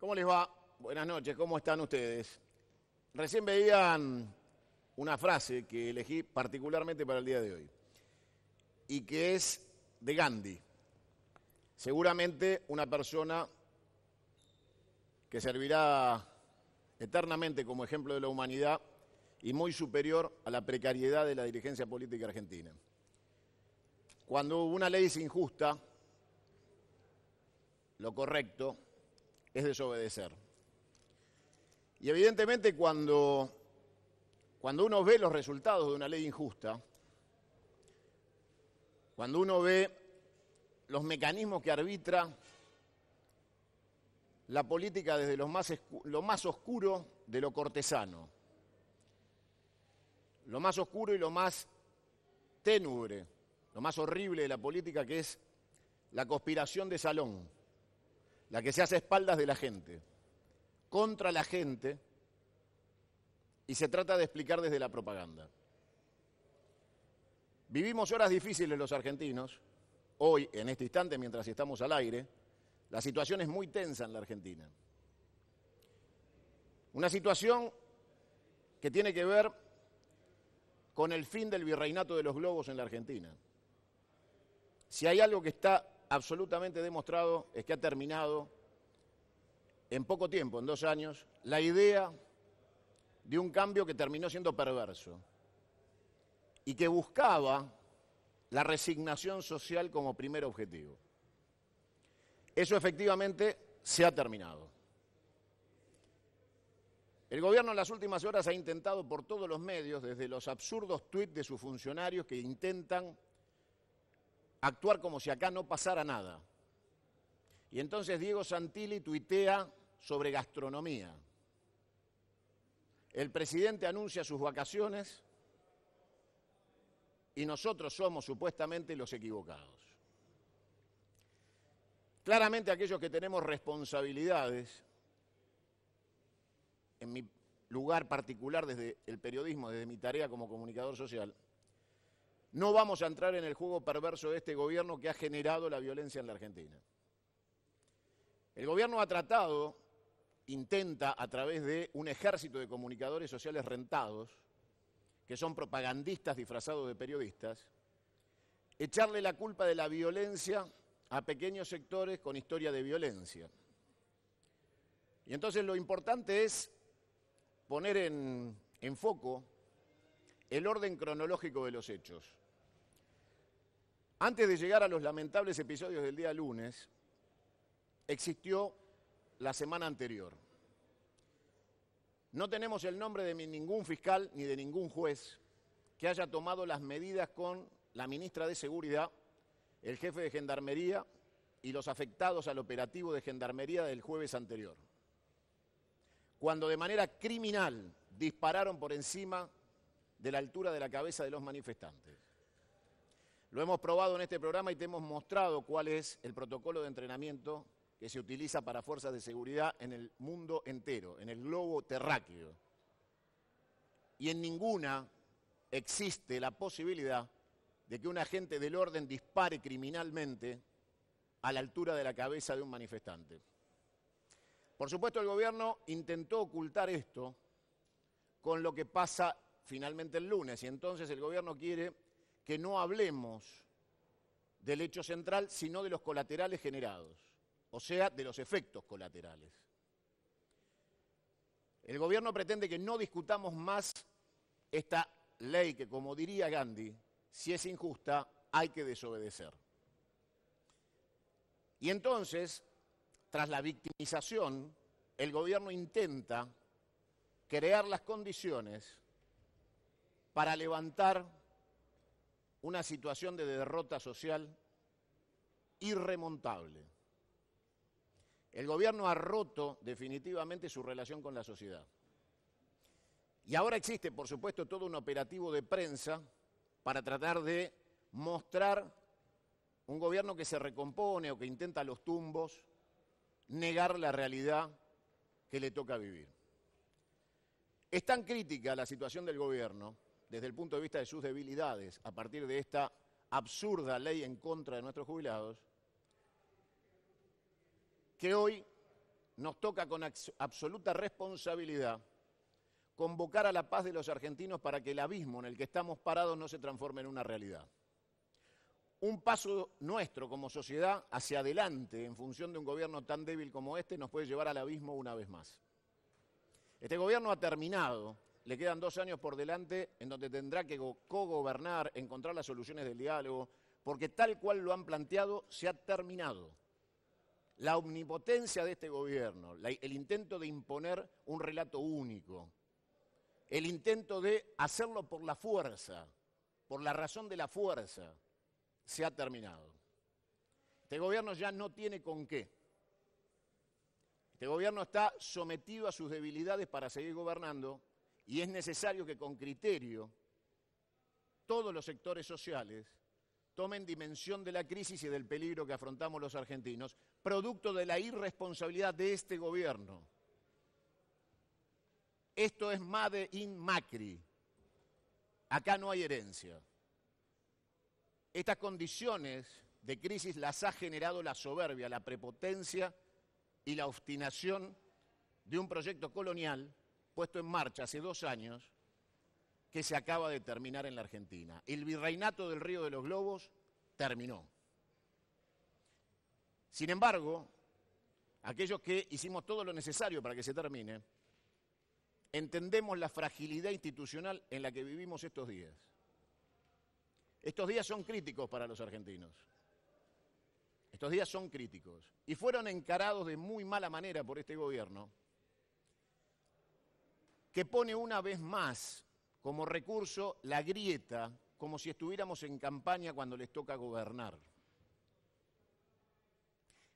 ¿Cómo les va? Buenas noches, ¿cómo están ustedes? Recién veían una frase que elegí particularmente para el día de hoy y que es de Gandhi. Seguramente una persona que servirá eternamente como ejemplo de la humanidad y muy superior a la precariedad de la dirigencia política argentina. Cuando una ley es injusta, lo correcto es desobedecer. Y evidentemente cuando uno ve los resultados de una ley injusta, cuando uno ve los mecanismos que arbitra la política desde lo más oscuro de lo cortesano, lo más oscuro y lo más ténubre, lo más horrible de la política, que es la conspiración de salón, la que se hace a espaldas de la gente, contra la gente, y se trata de explicar desde la propaganda. Vivimos horas difíciles los argentinos. Hoy, en este instante, mientras estamos al aire, la situación es muy tensa en la Argentina. Una situación que tiene que ver con el fin del virreinato de los globos en la Argentina. Si hay algo que está absolutamente demostrado, es que ha terminado en poco tiempo, en 2 años, la idea de un cambio que terminó siendo perverso y que buscaba la resignación social como primer objetivo. Eso efectivamente se ha terminado. El gobierno en las últimas horas ha intentado por todos los medios, desde los absurdos tuits de sus funcionarios que intentan actuar como si acá no pasara nada. Y entonces Diego Santilli tuitea sobre gastronomía. El presidente anuncia sus vacaciones y nosotros somos supuestamente los equivocados. Claramente aquellos que tenemos responsabilidades, en mi lugar particular desde el periodismo, desde mi tarea como comunicador social, no vamos a entrar en el juego perverso de este gobierno que ha generado la violencia en la Argentina. El gobierno ha tratado, intenta a través de un ejército de comunicadores sociales rentados, que son propagandistas disfrazados de periodistas, echarle la culpa de la violencia a pequeños sectores con historia de violencia. Y entonces lo importante es poner en foco el orden cronológico de los hechos. Antes de llegar a los lamentables episodios del día lunes, existió la semana anterior. No tenemos el nombre de ningún fiscal ni de ningún juez que haya tomado las medidas con la ministra de Seguridad, el jefe de Gendarmería y los afectados al operativo de Gendarmería del jueves anterior, cuando de manera criminal dispararon por encima de la altura de la cabeza de los manifestantes. Lo hemos probado en este programa y te hemos mostrado cuál es el protocolo de entrenamiento que se utiliza para fuerzas de seguridad en el mundo entero, en el globo terráqueo. Y en ninguna existe la posibilidad de que un agente del orden dispare criminalmente a la altura de la cabeza de un manifestante. Por supuesto, el gobierno intentó ocultar esto con lo que pasa finalmente el lunes, y entonces el gobierno quiere que no hablemos del hecho central, sino de los colaterales generados, o sea, de los efectos colaterales. El gobierno pretende que no discutamos más esta ley que, como diría Gandhi, si es injusta, hay que desobedecer. Y entonces, tras la victimización, el gobierno intenta crear las condiciones para levantar una situación de derrota social irremontable. El gobierno ha roto definitivamente su relación con la sociedad. Y ahora existe, por supuesto, todo un operativo de prensa para tratar de mostrar un gobierno que se recompone o que intenta a los tumbos negar la realidad que le toca vivir. Es tan crítica la situación del gobierno, desde el punto de vista de sus debilidades, a partir de esta absurda ley en contra de nuestros jubilados, que hoy nos toca con absoluta responsabilidad convocar a la paz de los argentinos para que el abismo en el que estamos parados no se transforme en una realidad. Un paso nuestro como sociedad hacia adelante en función de un gobierno tan débil como este nos puede llevar al abismo una vez más. Este gobierno ha terminado, le quedan 2 años por delante en donde tendrá que cogobernar, encontrar las soluciones del diálogo, porque tal cual lo han planteado se ha terminado. La omnipotencia de este gobierno, el intento de imponer un relato único, el intento de hacerlo por la fuerza, por la razón de la fuerza, se ha terminado. Este gobierno ya no tiene con qué. Este gobierno está sometido a sus debilidades para seguir gobernando y es necesario que con criterio todos los sectores sociales tomen dimensión de la crisis y del peligro que afrontamos los argentinos, producto de la irresponsabilidad de este gobierno. Esto es Made in Macri. Acá no hay herencia. Estas condiciones de crisis las ha generado la soberbia, la prepotencia y la obstinación de un proyecto colonial puesto en marcha hace 2 años que se acaba de terminar en la Argentina. El virreinato del Río de los Lobos terminó. Sin embargo, aquellos que hicimos todo lo necesario para que se termine, entendemos la fragilidad institucional en la que vivimos estos días. Estos días son críticos para los argentinos. Estos días son críticos. Y fueron encarados de muy mala manera por este gobierno, que pone una vez más como recurso la grieta, como si estuviéramos en campaña cuando les toca gobernar.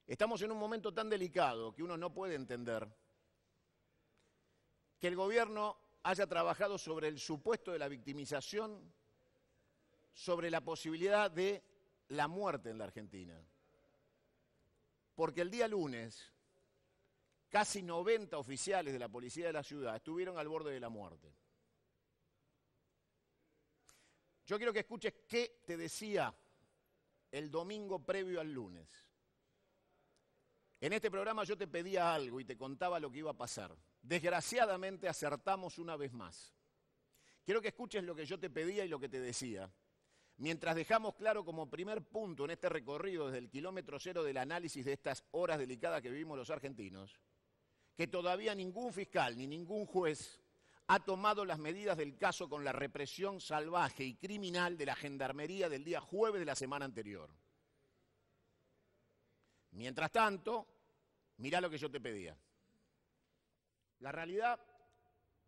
Estamos en un momento tan delicado que uno no puede entender que el gobierno haya trabajado sobre el supuesto de la victimización, sobre la posibilidad de la muerte en la Argentina. Porque el día lunes, casi 90 oficiales de la policía de la ciudad estuvieron al borde de la muerte. Yo quiero que escuches qué te decía el domingo previo al lunes. En este programa yo te pedía algo y te contaba lo que iba a pasar. Desgraciadamente acertamos una vez más. Quiero que escuches lo que yo te pedía y lo que te decía, mientras dejamos claro como primer punto en este recorrido desde el kilómetro cero del análisis de estas horas delicadas que vivimos los argentinos, que todavía ningún fiscal ni ningún juez ha tomado las medidas del caso con la represión salvaje y criminal de la Gendarmería del día jueves de la semana anterior. Mientras tanto, mirá lo que yo te pedía. La realidad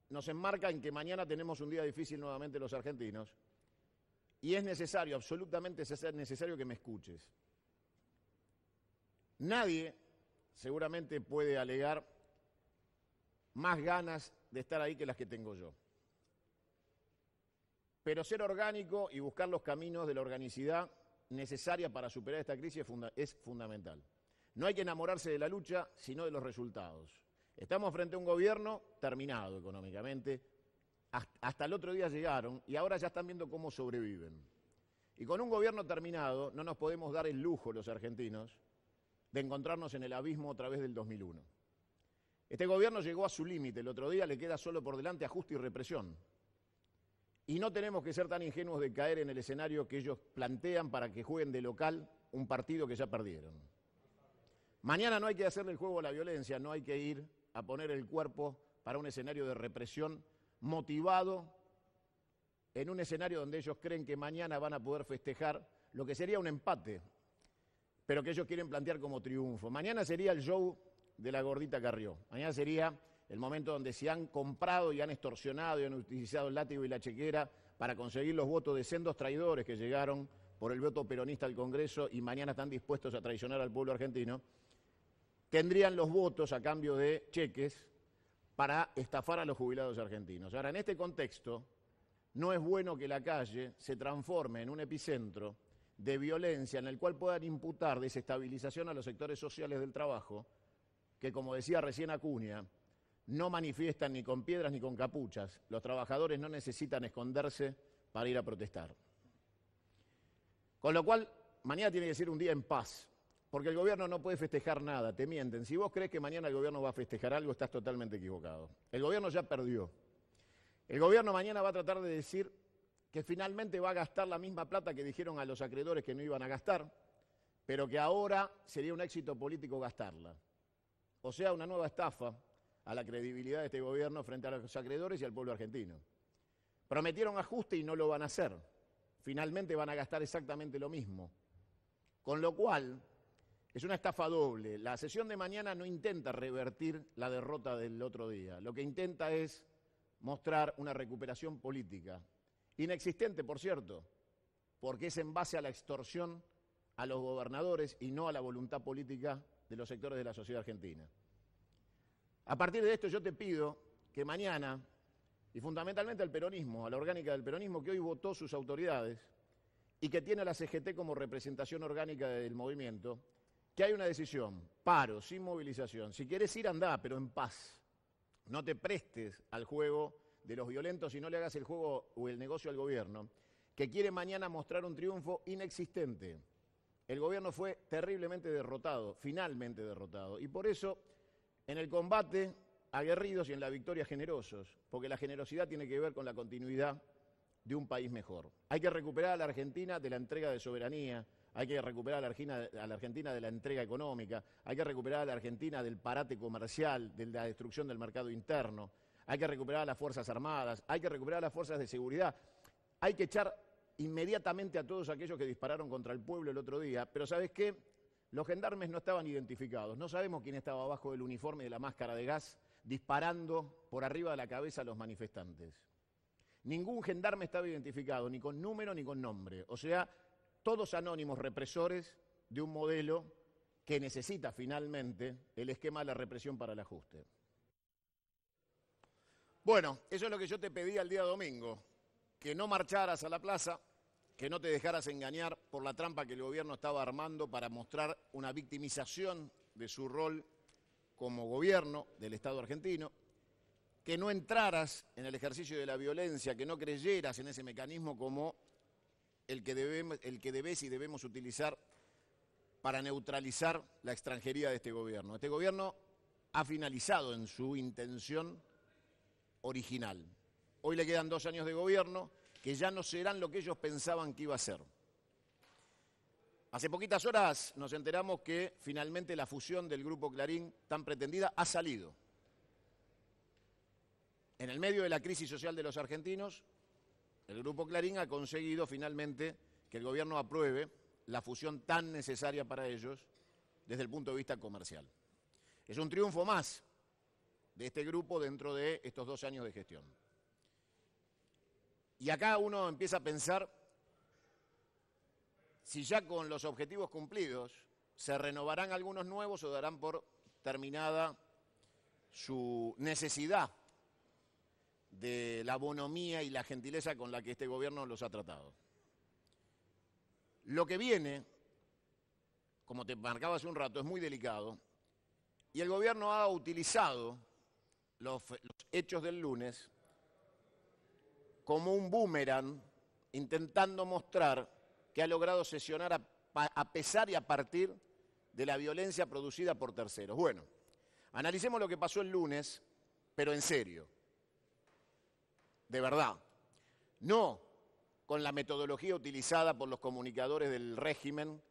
nos enmarca en que mañana tenemos un día difícil nuevamente los argentinos y es necesario, absolutamente necesario que me escuches. Nadie seguramente puede alegar más ganas de estar ahí que las que tengo yo. Pero ser orgánico y buscar los caminos de la organicidad necesaria para superar esta crisis es fundamental. No hay que enamorarse de la lucha, sino de los resultados. Estamos frente a un gobierno terminado económicamente, hasta el otro día llegaron y ahora ya están viendo cómo sobreviven. Y con un gobierno terminado no nos podemos dar el lujo los argentinos de encontrarnos en el abismo otra vez del 2001. Este gobierno llegó a su límite, el otro día le queda solo por delante ajuste y represión. Y no tenemos que ser tan ingenuos de caer en el escenario que ellos plantean para que jueguen de local un partido que ya perdieron. Mañana no hay que hacerle el juego a la violencia, no hay que ir a poner el cuerpo para un escenario de represión motivado en un escenario donde ellos creen que mañana van a poder festejar lo que sería un empate, pero que ellos quieren plantear como triunfo. Mañana sería el show de la gordita Carrió. Mañana sería el momento donde se han comprado y han extorsionado y han utilizado el látigo y la chequera para conseguir los votos de sendos traidores que llegaron por el voto peronista al Congreso y mañana están dispuestos a traicionar al pueblo argentino. Tendrían los votos a cambio de cheques para estafar a los jubilados argentinos. Ahora, en este contexto, no es bueno que la calle se transforme en un epicentro de violencia en el cual puedan imputar desestabilización a los sectores sociales del trabajo, que, como decía recién Acuña, no manifiestan ni con piedras ni con capuchas. Los trabajadores no necesitan esconderse para ir a protestar. Con lo cual, mañana tiene que ser un día en paz, porque el gobierno no puede festejar nada, te mienten. Si vos crees que mañana el gobierno va a festejar algo, estás totalmente equivocado. El gobierno ya perdió. El gobierno mañana va a tratar de decir que finalmente va a gastar la misma plata que dijeron a los acreedores que no iban a gastar, pero que ahora sería un éxito político gastarla. O sea, una nueva estafa a la credibilidad de este gobierno frente a los acreedores y al pueblo argentino. Prometieron ajuste y no lo van a hacer. Finalmente van a gastar exactamente lo mismo. Con lo cual, es una estafa doble. La sesión de mañana no intenta revertir la derrota del otro día. Lo que intenta es mostrar una recuperación política. Inexistente, por cierto, porque es en base a la extorsión a los gobernadores y no a la voluntad política de los sectores de la sociedad argentina. A partir de esto yo te pido que mañana, y fundamentalmente al peronismo, a la orgánica del peronismo que hoy votó sus autoridades y que tiene a la CGT como representación orgánica del movimiento, que hay una decisión, paro, sin movilización. Si quieres ir, andá, pero en paz. No te prestes al juego de los violentos y no le hagas el juego o el negocio al gobierno, que quiere mañana mostrar un triunfo inexistente. El gobierno fue terriblemente derrotado, finalmente derrotado, y por eso en el combate aguerridos y en la victoria generosos, porque la generosidad tiene que ver con la continuidad de un país mejor. Hay que recuperar a la Argentina de la entrega de soberanía, hay que recuperar a la Argentina de la entrega económica, hay que recuperar a la Argentina del parate comercial, de la destrucción del mercado interno, hay que recuperar a las Fuerzas Armadas, hay que recuperar a las fuerzas de seguridad, hay que echar inmediatamente a todos aquellos que dispararon contra el pueblo el otro día, pero ¿sabes qué? Los gendarmes no estaban identificados, no sabemos quién estaba abajo del uniforme y de la máscara de gas disparando por arriba de la cabeza a los manifestantes. Ningún gendarme estaba identificado, ni con número ni con nombre, o sea, todos anónimos represores de un modelo que necesita finalmente el esquema de la represión para el ajuste. Bueno, eso es lo que yo te pedí el día domingo, que no marcharas a la plaza, que no te dejaras engañar por la trampa que el gobierno estaba armando para mostrar una victimización de su rol como gobierno del Estado argentino, que no entraras en el ejercicio de la violencia, que no creyeras en ese mecanismo como el que debes y debemos utilizar para neutralizar la extranjería de este gobierno. Este gobierno ha finalizado en su intención original. Hoy le quedan 2 años de gobierno que ya no serán lo que ellos pensaban que iba a ser. Hace poquitas horas nos enteramos que finalmente la fusión del Grupo Clarín tan pretendida ha salido. En el medio de la crisis social de los argentinos, el Grupo Clarín ha conseguido finalmente que el gobierno apruebe la fusión tan necesaria para ellos desde el punto de vista comercial. Es un triunfo más de este grupo dentro de estos 2 años de gestión. Y acá uno empieza a pensar si ya con los objetivos cumplidos se renovarán algunos nuevos o darán por terminada su necesidad de la bonomía y la gentileza con la que este gobierno los ha tratado. Lo que viene, como te marcaba hace un rato, es muy delicado y el gobierno ha utilizado los hechos del lunes como un boomerang, intentando mostrar que ha logrado sesionar a pesar y a partir de la violencia producida por terceros. Bueno, analicemos lo que pasó el lunes, pero en serio, de verdad. No con la metodología utilizada por los comunicadores del régimen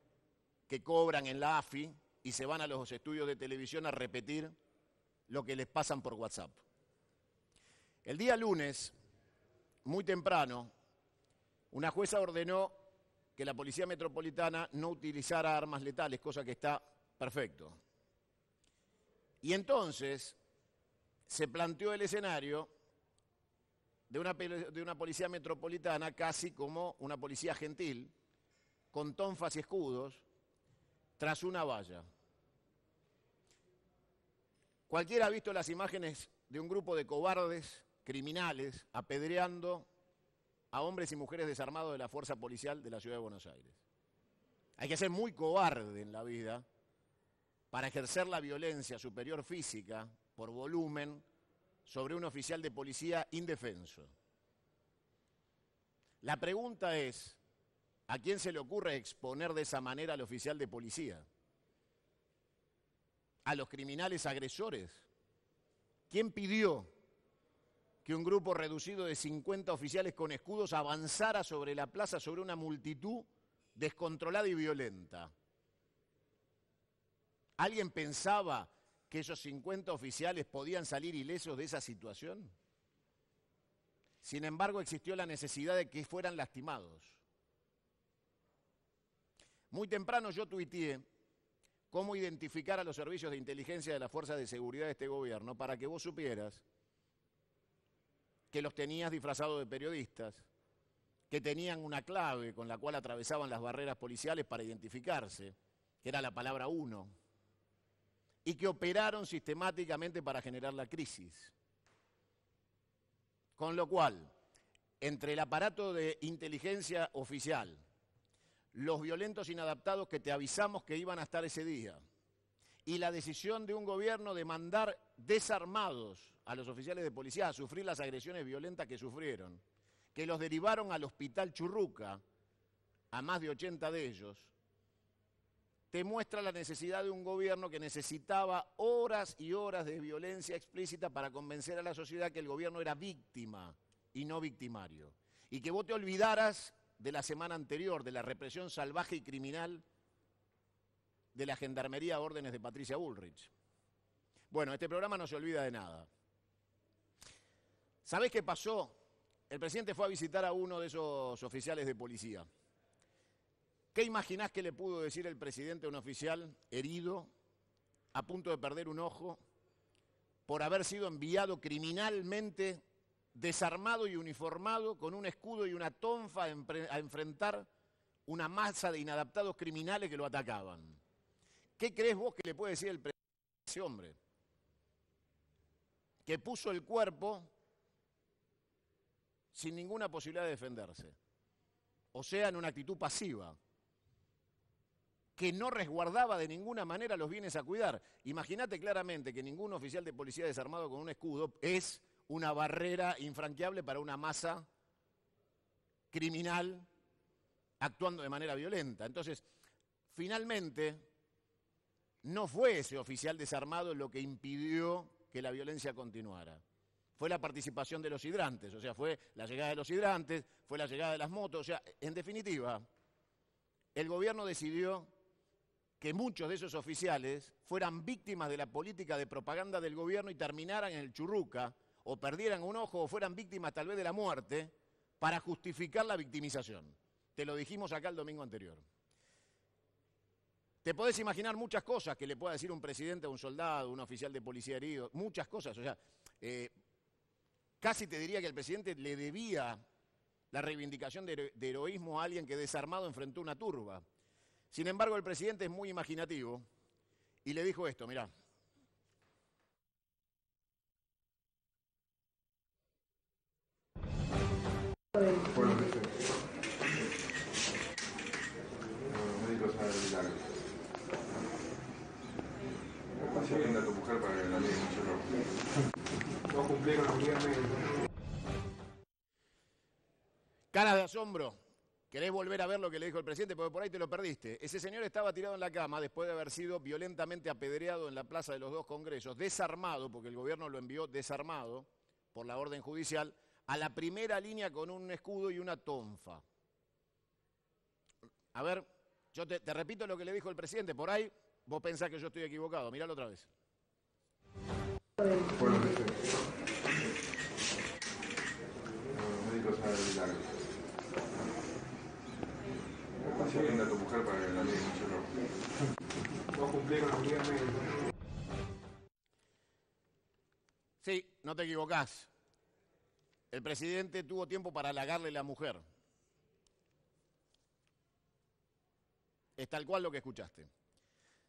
que cobran en la AFI y se van a los estudios de televisión a repetir lo que les pasan por WhatsApp. El día lunes, muy temprano, una jueza ordenó que la Policía Metropolitana no utilizara armas letales, cosa que está perfecto. Y entonces se planteó el escenario de una policía metropolitana casi como una policía gentil, con tonfas y escudos, tras una valla. Cualquiera ha visto las imágenes de un grupo de cobardes criminales apedreando a hombres y mujeres desarmados de la fuerza policial de la Ciudad de Buenos Aires. Hay que ser muy cobarde en la vida para ejercer la violencia superior física por volumen sobre un oficial de policía indefenso. La pregunta es, ¿a quién se le ocurre exponer de esa manera al oficial de policía? a los criminales agresores? ¿Quién pidió que un grupo reducido de 50 oficiales con escudos avanzara sobre la plaza, sobre una multitud descontrolada y violenta? ¿Alguien pensaba que esos 50 oficiales podían salir ilesos de esa situación? Sin embargo, existió la necesidad de que fueran lastimados. Muy temprano yo tuiteé cómo identificar a los servicios de inteligencia de las fuerzas de seguridad de este gobierno para que vos supieras que los tenías disfrazados de periodistas, que tenían una clave con la cual atravesaban las barreras policiales para identificarse, que era la palabra 1, y que operaron sistemáticamente para generar la crisis. Con lo cual, entre el aparato de inteligencia oficial, los violentos inadaptados que te avisamos que iban a estar ese día, y la decisión de un gobierno de mandar desarmados a los oficiales de policía a sufrir las agresiones violentas que sufrieron, que los derivaron al hospital Churruca, a más de 80 de ellos, te muestra la necesidad de un gobierno que necesitaba horas y horas de violencia explícita para convencer a la sociedad que el gobierno era víctima y no victimario. Y que vos te olvidaras de la semana anterior, de la represión salvaje y criminal de la Gendarmería a órdenes de Patricia Bullrich. Bueno, este programa no se olvida de nada. ¿Sabés qué pasó? El presidente fue a visitar a uno de esos oficiales de policía. ¿Qué imaginás que le pudo decir el presidente a un oficial herido, a punto de perder un ojo, por haber sido enviado criminalmente, desarmado y uniformado, con un escudo y una tonfa a enfrentar una masa de inadaptados criminales que lo atacaban? ¿Qué crees vos que le puede decir el presidente a ese hombre? Que puso el cuerpo sin ninguna posibilidad de defenderse. O sea, en una actitud pasiva, que no resguardaba de ninguna manera los bienes a cuidar. Imagínate claramente que ningún oficial de policía desarmado con un escudo es una barrera infranqueable para una masa criminal actuando de manera violenta. Entonces, finalmente, no fue ese oficial desarmado lo que impidió que la violencia continuara. Fue la participación de los hidrantes, o sea, fue la llegada de los hidrantes, fue la llegada de las motos, o sea, en definitiva, el gobierno decidió que muchos de esos oficiales fueran víctimas de la política de propaganda del gobierno y terminaran en el Churruca, o perdieran un ojo, o fueran víctimas tal vez de la muerte, para justificar la victimización. Te lo dijimos acá el domingo anterior. Te podés imaginar muchas cosas que le pueda decir un presidente a un soldado, un oficial de policía herido, muchas cosas, o sea, casi te diría que el presidente le debía la reivindicación de heroísmo a alguien que desarmado enfrentó una turba. Sin embargo, el presidente es muy imaginativo y le dijo esto, mirá. Bueno, médicos a milagros. Así linda tu mujer para que la ley mucho no. No cumplieron los días médicos. Cara de asombro. ¿Querés volver a ver lo que le dijo el presidente? Porque por ahí te lo perdiste. Ese señor estaba tirado en la cama después de haber sido violentamente apedreado en la Plaza de los Dos Congresos, desarmado, porque el gobierno lo envió desarmado por la orden judicial, a la primera línea con un escudo y una tonfa. A ver, yo te repito lo que le dijo el presidente. Por ahí vos pensás que yo estoy equivocado. Míralo otra vez. Bueno, médicos a milagros. Así linda tu mujer para que la ley mucho no. No cumplieron los días médicos. Sí, no te equivocás. El presidente tuvo tiempo para halagarle a la mujer. Es tal cual lo que escuchaste.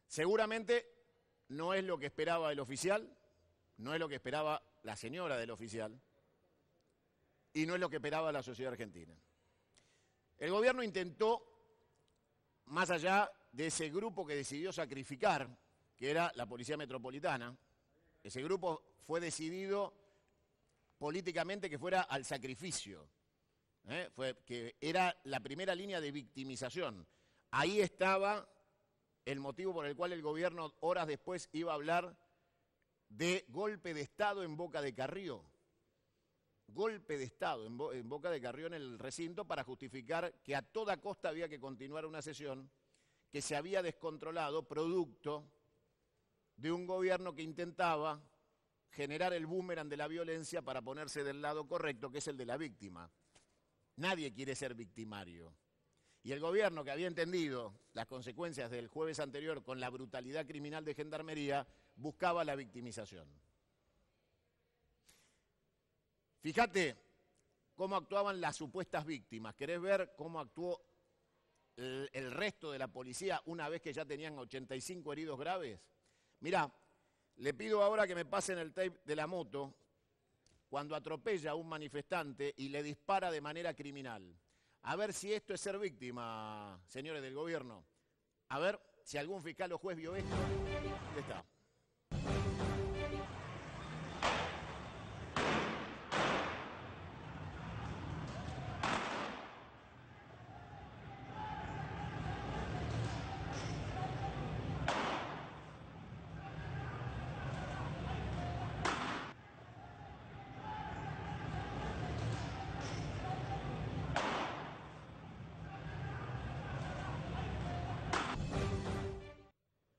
Seguramente no es lo que esperaba el oficial, no es lo que esperaba la señora del oficial y no es lo que esperaba la sociedad argentina. El gobierno intentó, más allá de ese grupo que decidió sacrificar, que era la Policía Metropolitana, ese grupo fue decidido políticamente que fuera al sacrificio, que era la primera línea de victimización. Ahí estaba el motivo por el cual el gobierno horas después iba a hablar de golpe de Estado en Boca de Carrió. Golpe de Estado en Boca de Carrió en el recinto para justificar que a toda costa había que continuar una sesión que se había descontrolado producto de un gobierno que intentaba generar el boomerang de la violencia para ponerse del lado correcto, que es el de la víctima. Nadie quiere ser victimario. Y el gobierno, que había entendido las consecuencias del jueves anterior con la brutalidad criminal de Gendarmería, buscaba la victimización. Fíjate cómo actuaban las supuestas víctimas. ¿Querés ver cómo actuó el resto de la policía una vez que ya tenían 85 heridos graves? Mirá, le pido ahora que me pasen el tape de la moto cuando atropella a un manifestante y le dispara de manera criminal. A ver si esto es ser víctima, señores del gobierno. A ver si algún fiscal o juez vio esto. ¿Dónde está?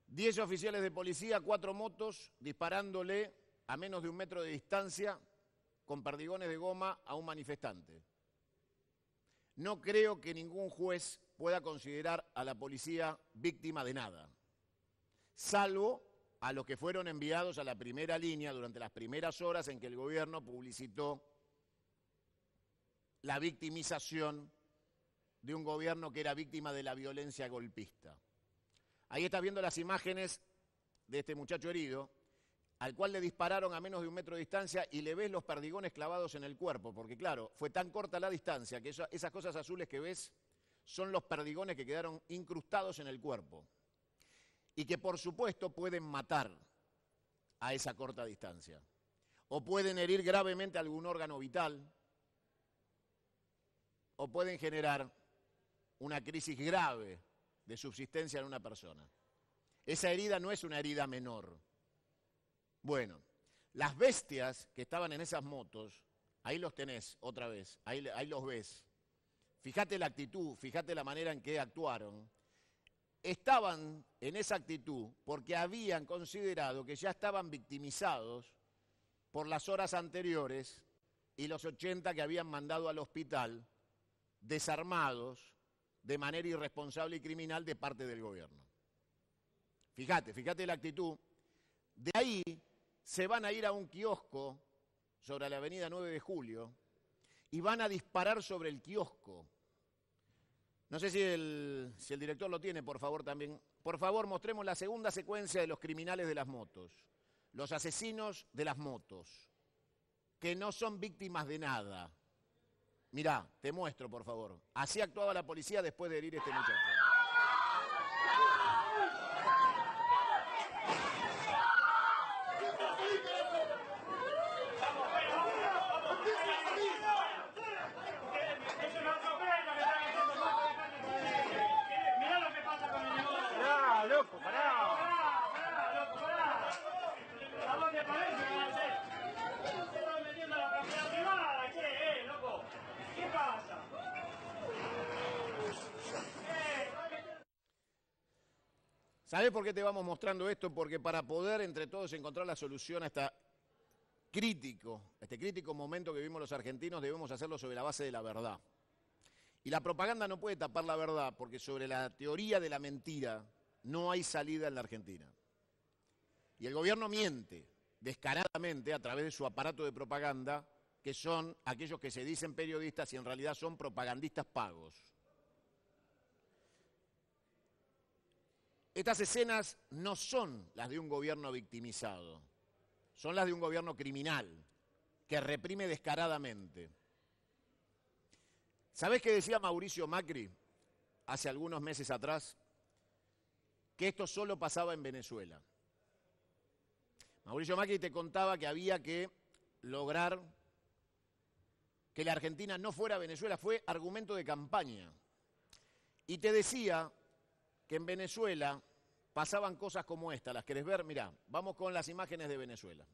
Diez oficiales de policía, 4 motos, disparándole a menos de 1 metro de distancia con perdigones de goma a un manifestante. No creo que ningún juez pueda considerar a la policía víctima de nada, salvo a los que fueron enviados a la primera línea durante las primeras horas en que el gobierno publicitó la victimización de un gobierno que era víctima de la violencia golpista. Ahí estás viendo las imágenes de este muchacho herido, al cual le dispararon a menos de 1 metro de distancia y le ves los perdigones clavados en el cuerpo, porque claro, fue tan corta la distancia que esas cosas azules que ves son los perdigones que quedaron incrustados en el cuerpo y que por supuesto pueden matar a esa corta distancia o pueden herir gravemente algún órgano vital o pueden generar una crisis grave de subsistencia en una persona. Esa herida no es una herida menor. Bueno, las bestias que estaban en esas motos, ahí los tenés otra vez, ahí los ves. Fíjate la actitud, fíjate la manera en que actuaron. Estaban en esa actitud porque habían considerado que ya estaban victimizados por las horas anteriores y los 80 que habían mandado al hospital desarmados de manera irresponsable y criminal de parte del gobierno. Fíjate la actitud. De ahí se van a ir a un kiosco sobre la avenida 9 de Julio y van a disparar sobre el kiosco. No sé si el director lo tiene, por favor, también. Por favor, mostremos la segunda secuencia de los criminales de las motos. Los asesinos de las motos, que no son víctimas de nada. Mirá, te muestro, por favor. Así actuaba la policía después de herir a este muchacho. Mirá lo que pasa con el negocio. Pará, loco, pará, loco, pará. ¿A dónde parece que va a ser? Se están metiendo a la propiedad privada, ¿qué, loco? ¿Qué pasa? ¿Sabés por qué te vamos mostrando esto? Porque para poder entre todos encontrar la solución a este crítico momento que vivimos los argentinos, debemos hacerlo sobre la base de la verdad. Y la propaganda no puede tapar la verdad, porque sobre la teoría de la mentira no hay salida en la Argentina. Y el gobierno miente descaradamente a través de su aparato de propaganda, que son aquellos que se dicen periodistas y en realidad son propagandistas pagos. Estas escenas no son las de un gobierno victimizado, son las de un gobierno criminal que reprime descaradamente. ¿Sabés qué decía Mauricio Macri hace algunos meses atrás? Que esto solo pasaba en Venezuela. Mauricio Macri te contaba que había que lograr que la Argentina no fuera Venezuela, fue argumento de campaña. Y te decía que en Venezuela pasaban cosas como esta. ¿Las querés ver? Mirá, vamos con las imágenes de Venezuela.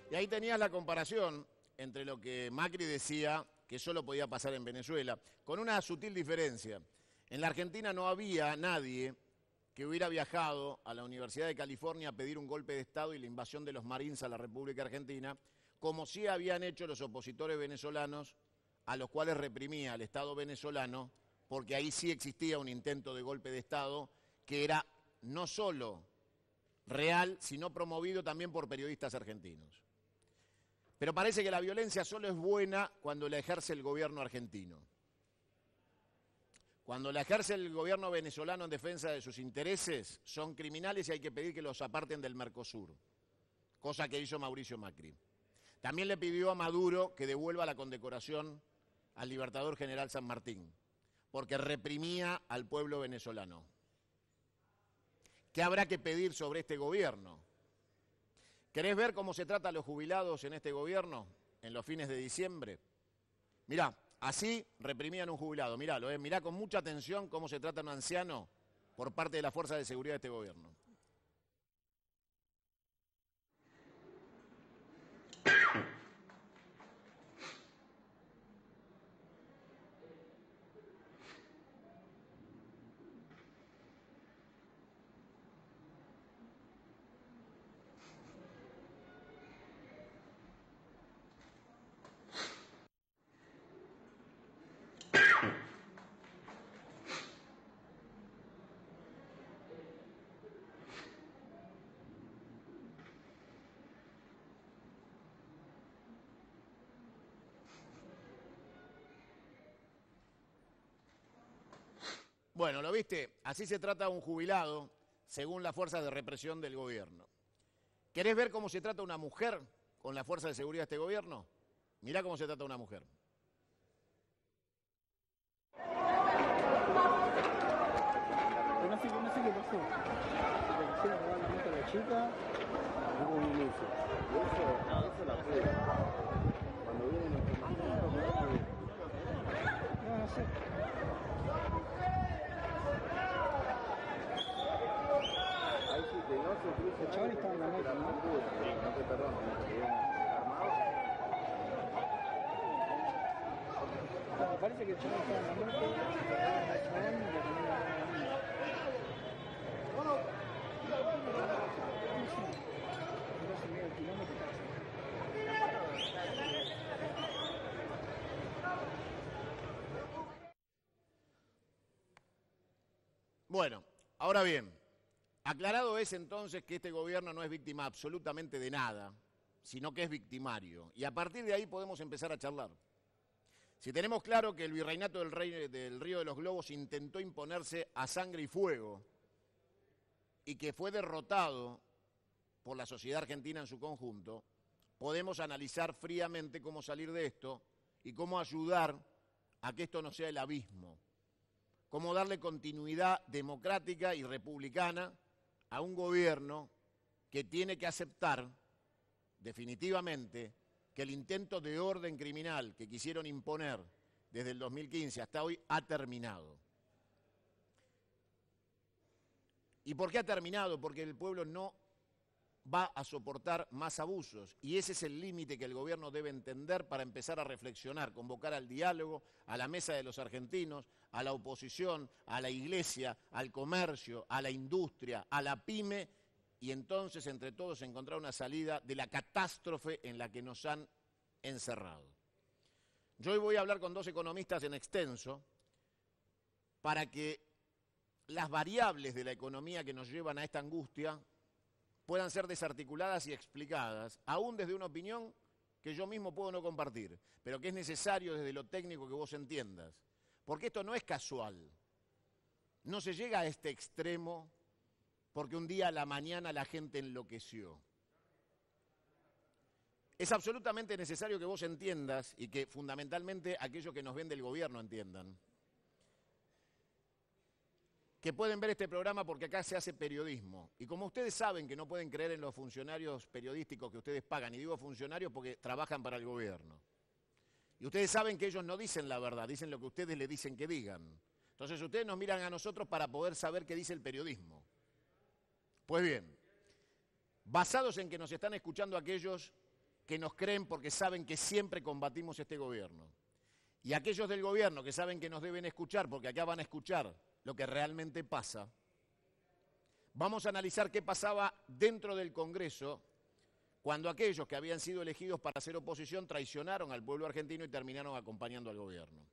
Y ahí tenías la comparación entre lo que Macri decía que solo podía pasar en Venezuela, con una sutil diferencia. En la Argentina no había nadie que hubiera viajado a la Universidad de California a pedir un golpe de Estado y la invasión de los Marines a la República Argentina, como sí habían hecho los opositores venezolanos, a los cuales reprimía el Estado venezolano, porque ahí sí existía un intento de golpe de Estado que era no solo real, sino promovido también por periodistas argentinos. Pero parece que la violencia solo es buena cuando la ejerce el gobierno argentino. Cuando la ejerce el gobierno venezolano en defensa de sus intereses, son criminales y hay que pedir que los aparten del Mercosur, cosa que hizo Mauricio Macri. También le pidió a Maduro que devuelva la condecoración al Libertador General San Martín, porque reprimía al pueblo venezolano. ¿Qué habrá que pedir sobre este gobierno? ¿Querés ver cómo se trata a los jubilados en este gobierno en los fines de diciembre? Mirá, así reprimían a un jubilado. Miralo, mirá con mucha atención cómo se trata a un anciano por parte de las fuerzas de seguridad de este gobierno. Bueno, ¿lo viste? Así se trata a un jubilado según las fuerzas de represión del gobierno. ¿Querés ver cómo se trata a una mujer con la fuerza de seguridad de este gobierno? Mirá cómo se trata a una mujer. No sé qué pasó. Le quisieron robar la moto a la chica, hubo un inicio. Y eso la prueba. Cuando vienen los compañeros, no sé. Ahí sí, de no se cruza. El chaval estaba en la moto, ¿no? No te perdono, armado. Me parece que el chaval estaba en la moto, el chabón y la tenía. Bueno, ahora bien, Aclarado es entonces que este gobierno no es víctima absolutamente de nada, sino que es victimario. Y a partir de ahí podemos empezar a charlar. Si tenemos claro que el virreinato del Río de los Globos intentó imponerse a sangre y fuego y que fue derrotado por la sociedad argentina en su conjunto, podemos analizar fríamente cómo salir de esto y cómo ayudar a que esto no sea el abismo, cómo darle continuidad democrática y republicana a un gobierno que tiene que aceptar definitivamente que el intento de orden criminal que quisieron imponer desde el 2015 hasta hoy ha terminado. ¿Y por qué ha terminado? Porque el pueblo no va a soportar más abusos y ese es el límite que el gobierno debe entender para empezar a reflexionar, convocar al diálogo, a la mesa de los argentinos, a la oposición, a la iglesia, al comercio, a la industria, a la pyme y entonces entre todos encontrar una salida de la catástrofe en la que nos han encerrado. Yo hoy voy a hablar con dos economistas en extenso para que las variables de la economía que nos llevan a esta angustia puedan ser desarticuladas y explicadas, aún desde una opinión que yo mismo puedo no compartir, pero que es necesario desde lo técnico que vos entiendas. Porque esto no es casual. No se llega a este extremo porque un día a la mañana la gente enloqueció. Es absolutamente necesario que vos entiendas y que fundamentalmente aquellos que nos ven del gobierno entiendan que pueden ver este programa porque acá se hace periodismo. Y como ustedes saben que no pueden creer en los funcionarios periodísticos que ustedes pagan, y digo funcionarios porque trabajan para el gobierno. Y ustedes saben que ellos no dicen la verdad, dicen lo que ustedes le dicen que digan. Entonces ustedes nos miran a nosotros para poder saber qué dice el periodismo. Pues bien, basados en que nos están escuchando aquellos que nos creen porque saben que siempre combatimos este gobierno, y aquellos del gobierno que saben que nos deben escuchar porque acá van a escuchar lo que realmente pasa, vamos a analizar qué pasaba dentro del Congreso cuando aquellos que habían sido elegidos para hacer oposición traicionaron al pueblo argentino y terminaron acompañando al gobierno.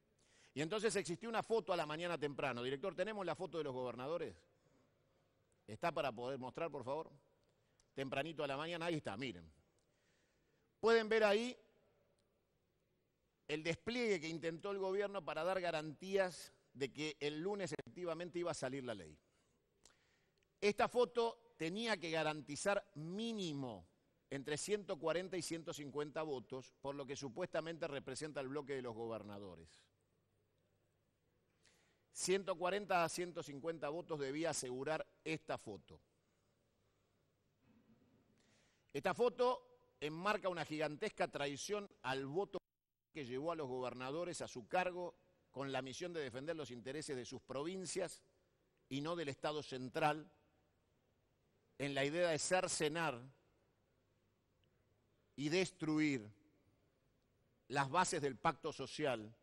Y entonces existió una foto a la mañana temprano. Director, ¿tenemos la foto de los gobernadores? ¿Está para poder mostrar, por favor? Tempranito a la mañana, ahí está, miren. Pueden ver ahí el despliegue que intentó el gobierno para dar garantías de que el lunes efectivamente iba a salir la ley. Esta foto tenía que garantizar mínimo entre 140 y 150 votos, por lo que supuestamente representa el bloque de los gobernadores. 140 a 150 votos debía asegurar esta foto. Esta foto enmarca una gigantesca traición al voto que llevó a los gobernadores a su cargo con la misión de defender los intereses de sus provincias y no del Estado central, en la idea de cercenar y destruir las bases del pacto social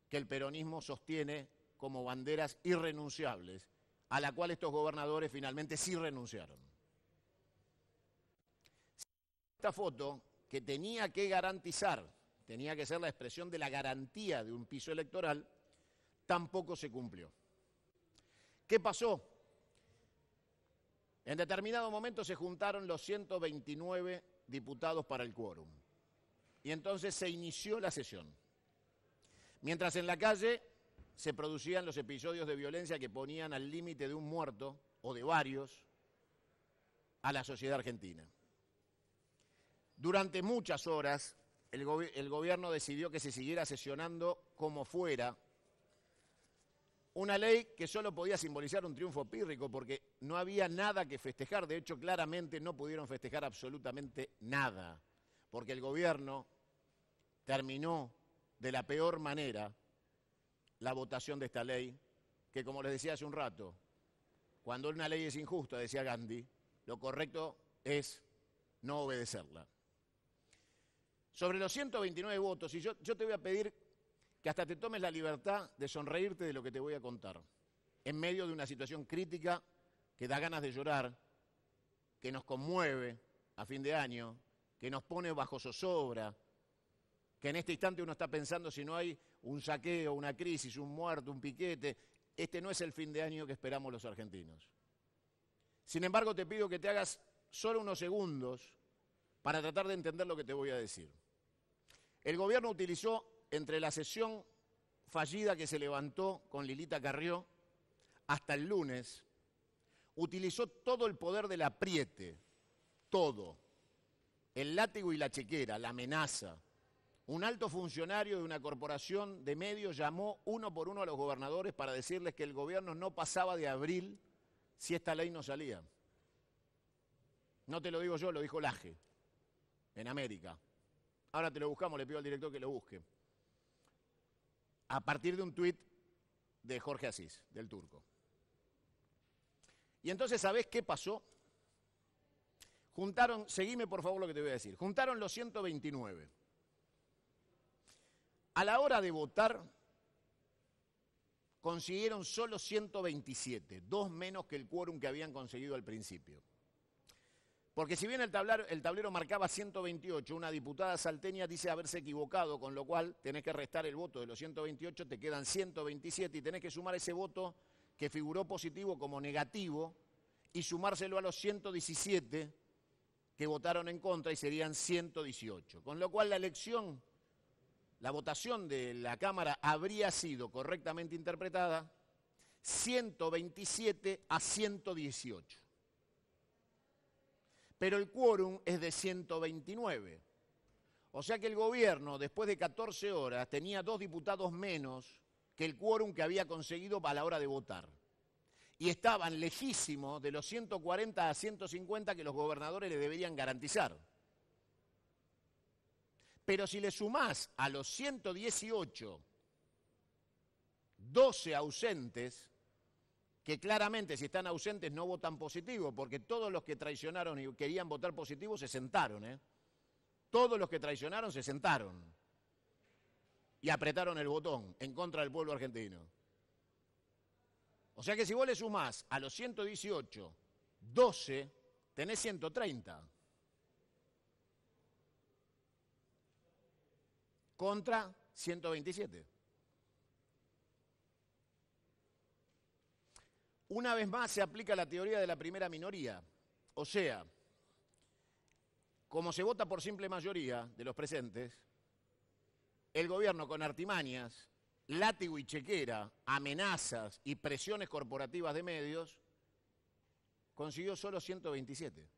que el peronismo sostiene como banderas irrenunciables, a la cual estos gobernadores finalmente sí renunciaron. Esta foto, que tenía que garantizar, tenía que ser la expresión de la garantía de un piso electoral, tampoco se cumplió. ¿Qué pasó? En determinado momento se juntaron los 129 diputados para el quórum. Y entonces se inició la sesión. Mientras en la calle se producían los episodios de violencia que ponían al límite de un muerto, o de varios, a la sociedad argentina. Durante muchas horas, el gobierno decidió que se siguiera sesionando como fuera, una ley que solo podía simbolizar un triunfo pírrico porque no había nada que festejar. De hecho, claramente no pudieron festejar absolutamente nada, porque el gobierno terminó de la peor manera la votación de esta ley, que como les decía hace un rato, cuando una ley es injusta, decía Gandhi, lo correcto es no obedecerla. Sobre los 129 votos, y yo te voy a pedir que hasta te tomes la libertad de sonreírte de lo que te voy a contar, en medio de una situación crítica que da ganas de llorar, que nos conmueve a fin de año, que nos pone bajo zozobra, que en este instante uno está pensando si no hay un saqueo, una crisis, un muerto, un piquete. Este no es el fin de año que esperamos los argentinos. Sin embargo, te pido que te hagas solo unos segundos para tratar de entender lo que te voy a decir. El gobierno utilizó, entre la sesión fallida que se levantó con Lilita Carrió hasta el lunes, utilizó todo el poder del apriete, todo, el látigo y la chequera, la amenaza. Un alto funcionario de una corporación de medios llamó uno por uno a los gobernadores para decirles que el gobierno no pasaba de abril si esta ley no salía. No te lo digo yo, lo dijo Laje, en América. Ahora te lo buscamos, le pido al director que lo busque. A partir de un tuit de Jorge Asís, del Turco. Y entonces, ¿sabés qué pasó? Juntaron, seguime por favor lo que te voy a decir, juntaron los 129. A la hora de votar, consiguieron solo 127, 2 menos que el quórum que habían conseguido al principio. Porque si bien el tablero marcaba 128, una diputada salteña dice haberse equivocado, con lo cual tenés que restar el voto de los 128, te quedan 127 y tenés que sumar ese voto que figuró positivo como negativo y sumárselo a los 117 que votaron en contra y serían 118. Con lo cual la votación de la Cámara habría sido correctamente interpretada 127 a 118. Pero el quórum es de 129. O sea que el gobierno, después de 14 horas, tenía 2 diputados menos que el quórum que había conseguido a la hora de votar. Y estaban lejísimos de los 140 a 150 que los gobernadores le deberían garantizar. Pero si le sumás a los 118, 12 ausentes, que claramente si están ausentes no votan positivo, porque todos los que traicionaron y querían votar positivo se sentaron, ¿eh? Todos los que traicionaron se sentaron y apretaron el botón en contra del pueblo argentino. O sea que si vos le sumás a los 118, 12, tenés 130. Contra 127. Una vez más se aplica la teoría de la primera minoría. O sea, como se vota por simple mayoría de los presentes, el gobierno con artimañas, látigo y chequera, amenazas y presiones corporativas de medios, consiguió solo 127.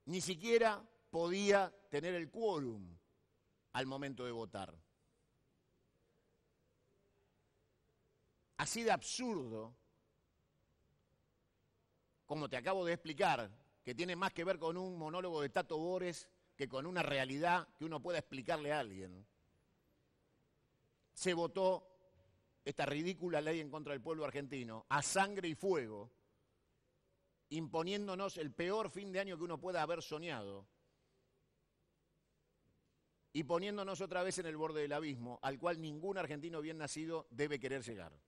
Ni siquiera podía tener el quórum al momento de votar. Así de absurdo, como te acabo de explicar, que tiene más que ver con un monólogo de Tato Bores que con una realidad que uno pueda explicarle a alguien. Se votó esta ridícula ley en contra del pueblo argentino a sangre y fuego, imponiéndonos el peor fin de año que uno pueda haber soñado y poniéndonos otra vez en el borde del abismo al cual ningún argentino bien nacido debe querer llegar.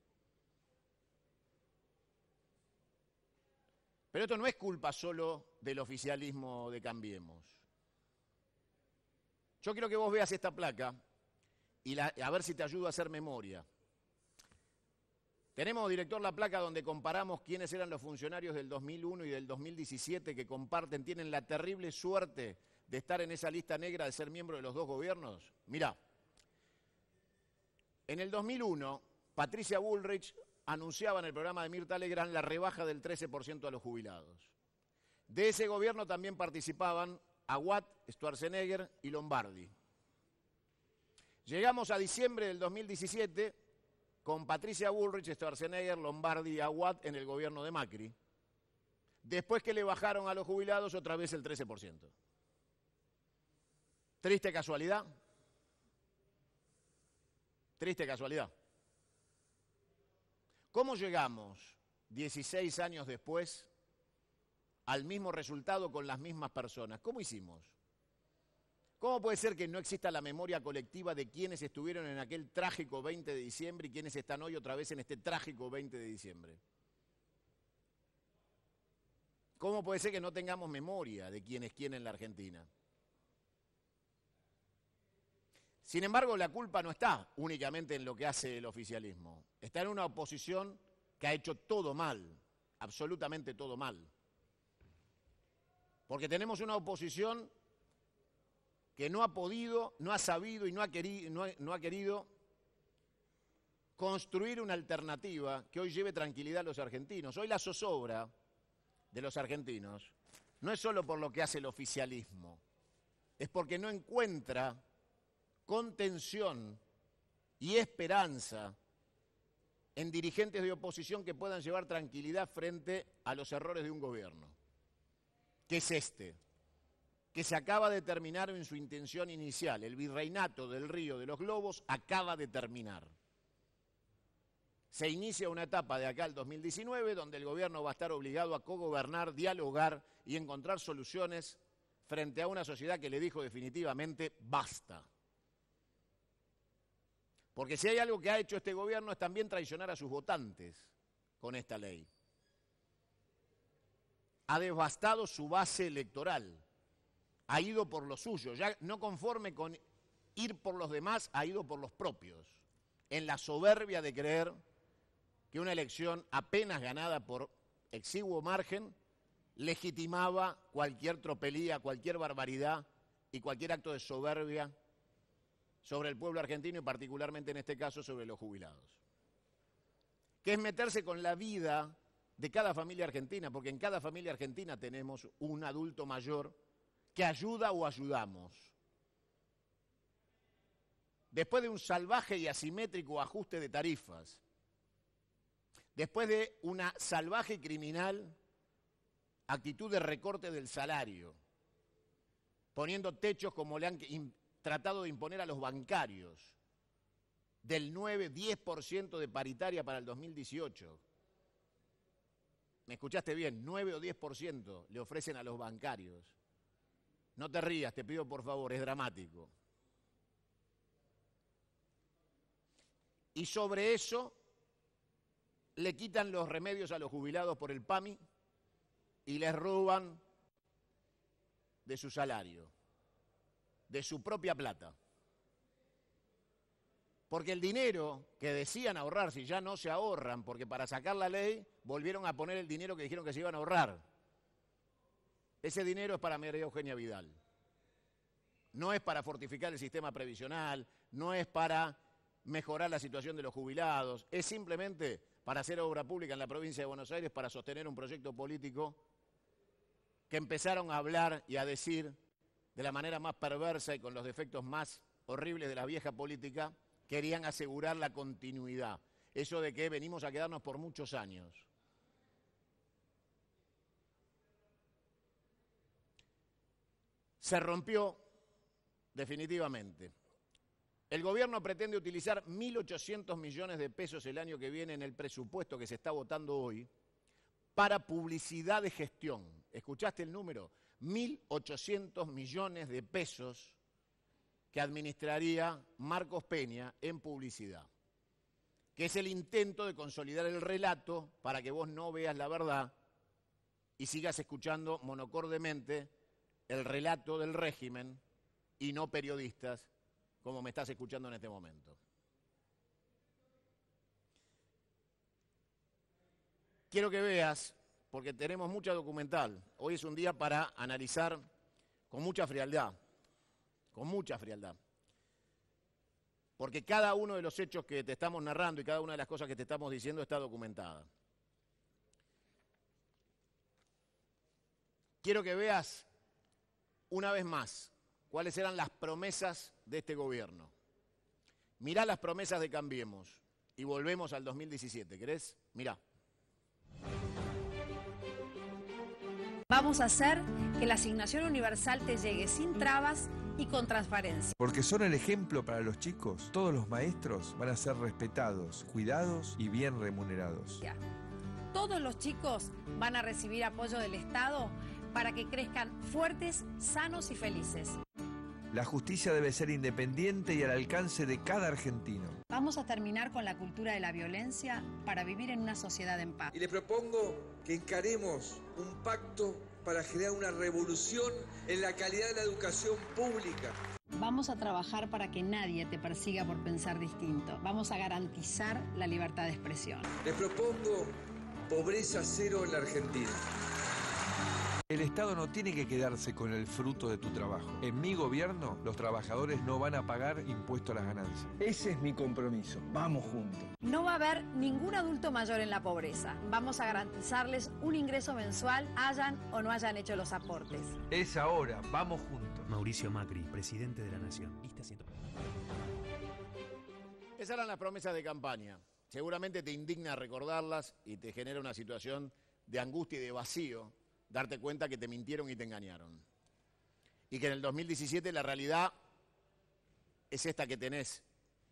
Pero esto no es culpa solo del oficialismo de Cambiemos. Yo quiero que vos veas esta placa y a ver si te ayudo a hacer memoria. Tenemos, director, la placa donde comparamos quiénes eran los funcionarios del 2001 y del 2017 que tienen la terrible suerte de estar en esa lista negra de ser miembro de los 2 gobiernos. Mirá, en el 2001, Patricia Bullrich anunciaba en el programa de Mirta Legrand la rebaja del 13% a los jubilados. De ese gobierno también participaban Aguad, Schwarzenegger y Lombardi. Llegamos a diciembre del 2017 con Patricia Bullrich, Schwarzenegger, Lombardi y Aguad en el gobierno de Macri, después que le bajaron a los jubilados otra vez el 13%. ¿Triste casualidad? Triste casualidad. ¿Cómo llegamos 16 años después al mismo resultado con las mismas personas? ¿Cómo hicimos? ¿Cómo puede ser que no exista la memoria colectiva de quienes estuvieron en aquel trágico 20 de diciembre y quienes están hoy otra vez en este trágico 20 de diciembre? ¿Cómo puede ser que no tengamos memoria de quién es quién en la Argentina? Sin embargo, la culpa no está únicamente en lo que hace el oficialismo. Está en una oposición que ha hecho todo mal. absolutamente todo mal. Porque tenemos una oposición que no ha podido, no ha sabido y no ha querido construir una alternativa que hoy lleve tranquilidad a los argentinos. Hoy la zozobra de los argentinos no es solo por lo que hace el oficialismo, es porque no encuentra contención y esperanza en dirigentes de oposición que puedan llevar tranquilidad frente a los errores de un gobierno, que es este, que se acaba de terminar en su intención inicial. El virreinato del Río de los Lobos acaba de terminar. Se inicia una etapa de acá al 2019 donde el gobierno va a estar obligado a cogobernar, dialogar y encontrar soluciones frente a una sociedad que le dijo definitivamente basta. Porque si hay algo que ha hecho este gobierno es también traicionar a sus votantes con esta ley. Ha devastado su base electoral, ha ido por lo suyo, ya no conforme con ir por los demás, ha ido por los propios, en la soberbia de creer que una elección apenas ganada por exiguo margen legitimaba cualquier tropelía, cualquier barbaridad y cualquier acto de soberbia sobre el pueblo argentino y particularmente en este caso sobre los jubilados. Que es meterse con la vida de cada familia argentina, porque en cada familia argentina tenemos un adulto mayor que ayuda o ayudamos. Después de un salvaje y asimétrico ajuste de tarifas, después de una salvaje y criminal actitud de recorte del salario, poniendo techos como le han tratado de imponer a los bancarios, del 9-10% de paritaria para el 2018. ¿Me escuchaste bien? 9 o 10% le ofrecen a los bancarios. No te rías, te pido por favor, es dramático. Y sobre eso le quitan los remedios a los jubilados por el PAMI y les roban de su salario, de su propia plata. Porque el dinero que decían ahorrar, si ya no se ahorran, porque para sacar la ley volvieron a poner el dinero que dijeron que se iban a ahorrar. Ese dinero es para María Eugenia Vidal. No es para fortificar el sistema previsional, no es para mejorar la situación de los jubilados, es simplemente para hacer obra pública en la provincia de Buenos Aires, para sostener un proyecto político que empezaron a hablar y a decir de la manera más perversa y con los defectos más horribles de la vieja política, querían asegurar la continuidad. Eso de que venimos a quedarnos por muchos años. Se rompió definitivamente. El gobierno pretende utilizar 1.800 millones de pesos el año que viene en el presupuesto que se está votando hoy para publicidad de gestión. ¿Escuchaste el número? 1.800 millones de pesos que administraría Marcos Peña en publicidad, que es el intento de consolidar el relato para que vos no veas la verdad y sigas escuchando monocordemente el relato del régimen y no periodistas como me estás escuchando en este momento. Quiero que veas, porque tenemos mucha documental, hoy es un día para analizar con mucha frialdad, porque cada uno de los hechos que te estamos narrando y cada una de las cosas que te estamos diciendo está documentada. Quiero que veas una vez más cuáles eran las promesas de este gobierno. Mirá las promesas de Cambiemos y volvemos al 2017, ¿querés? Mirá. Vamos a hacer que la asignación universal te llegue sin trabas y con transparencia. Porque son el ejemplo para los chicos. Todos los maestros van a ser respetados, cuidados y bien remunerados. Todos los chicos van a recibir apoyo del Estado para que crezcan fuertes, sanos y felices. La justicia debe ser independiente y al alcance de cada argentino. Vamos a terminar con la cultura de la violencia para vivir en una sociedad en paz. Y le propongo que encaremos un pacto para generar una revolución en la calidad de la educación pública. Vamos a trabajar para que nadie te persiga por pensar distinto. Vamos a garantizar la libertad de expresión. Le propongo pobreza cero en la Argentina. El Estado no tiene que quedarse con el fruto de tu trabajo. En mi gobierno, los trabajadores no van a pagar impuesto a las ganancias. Ese es mi compromiso. Vamos juntos. No va a haber ningún adulto mayor en la pobreza. Vamos a garantizarles un ingreso mensual, hayan o no hayan hecho los aportes. Es ahora. Vamos juntos. Mauricio Macri, presidente de la Nación. Lista 100. Esas eran las promesas de campaña. Seguramente te indigna recordarlas y te genera una situación de angustia y de vacío darte cuenta que te mintieron y te engañaron. Y que en el 2017 la realidad es esta que tenés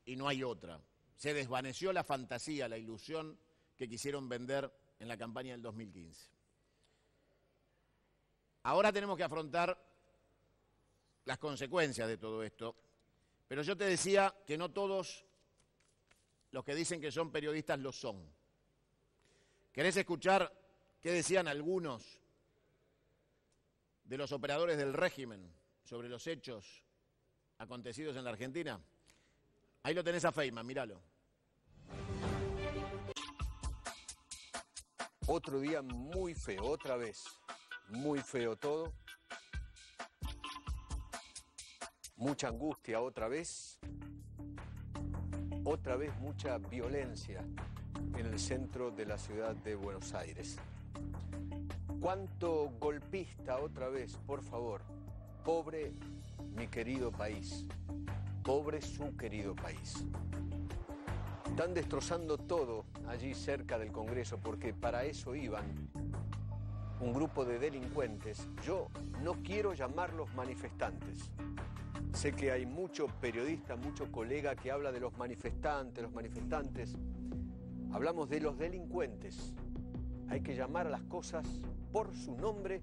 y no hay otra. Se desvaneció la fantasía, la ilusión que quisieron vender en la campaña del 2015. Ahora tenemos que afrontar las consecuencias de todo esto, pero yo te decía que no todos los que dicen que son periodistas lo son. ¿Querés escuchar qué decían algunos de los operadores del régimen sobre los hechos acontecidos en la Argentina? Ahí lo tenés a Feynman, míralo. Otro día muy feo, otra vez. Muy feo todo. Mucha angustia otra vez. Otra vez mucha violencia en el centro de la ciudad de Buenos Aires. ¿Cuánto golpista otra vez, por favor? Pobre mi querido país. Pobre su querido país. Están destrozando todo allí cerca del Congreso porque para eso iban un grupo de delincuentes. Yo no quiero llamarlos manifestantes. Sé que hay mucho periodista, mucho colega que habla de los manifestantes. Hablamos de los delincuentes. Hay que llamar a las cosas por su nombre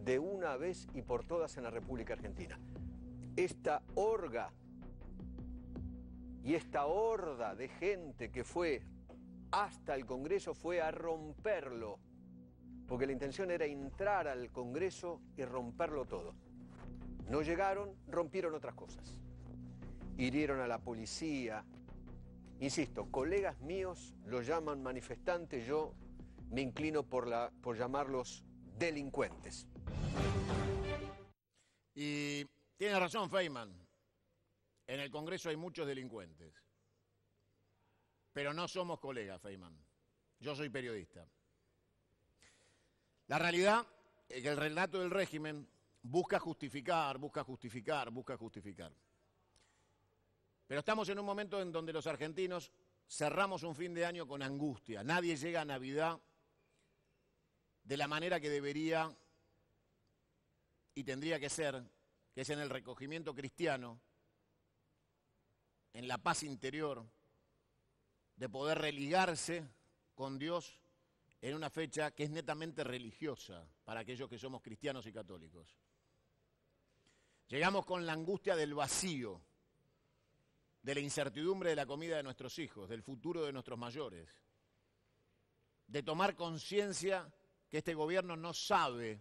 de una vez y por todas en la República Argentina. Esta orga y esta horda de gente que fue hasta el Congreso fue a romperlo, porque la intención era entrar al Congreso y romperlo todo. No llegaron, rompieron otras cosas. Hirieron a la policía. Insisto, colegas míos lo llaman manifestantes, yo me inclino por llamarlos delincuentes. Y tiene razón Feynman. En el Congreso hay muchos delincuentes. Pero no somos colegas, Feynman. Yo soy periodista. La realidad es que el relato del régimen busca justificar. Pero estamos en un momento en donde los argentinos cerramos un fin de año con angustia. Nadie llega a Navidad de la manera que debería y tendría que ser, que es en el recogimiento cristiano, en la paz interior, de poder religarse con Dios en una fecha que es netamente religiosa para aquellos que somos cristianos y católicos. Llegamos con la angustia del vacío, de la incertidumbre de la comida de nuestros hijos, del futuro de nuestros mayores, de tomar conciencia que este gobierno no sabe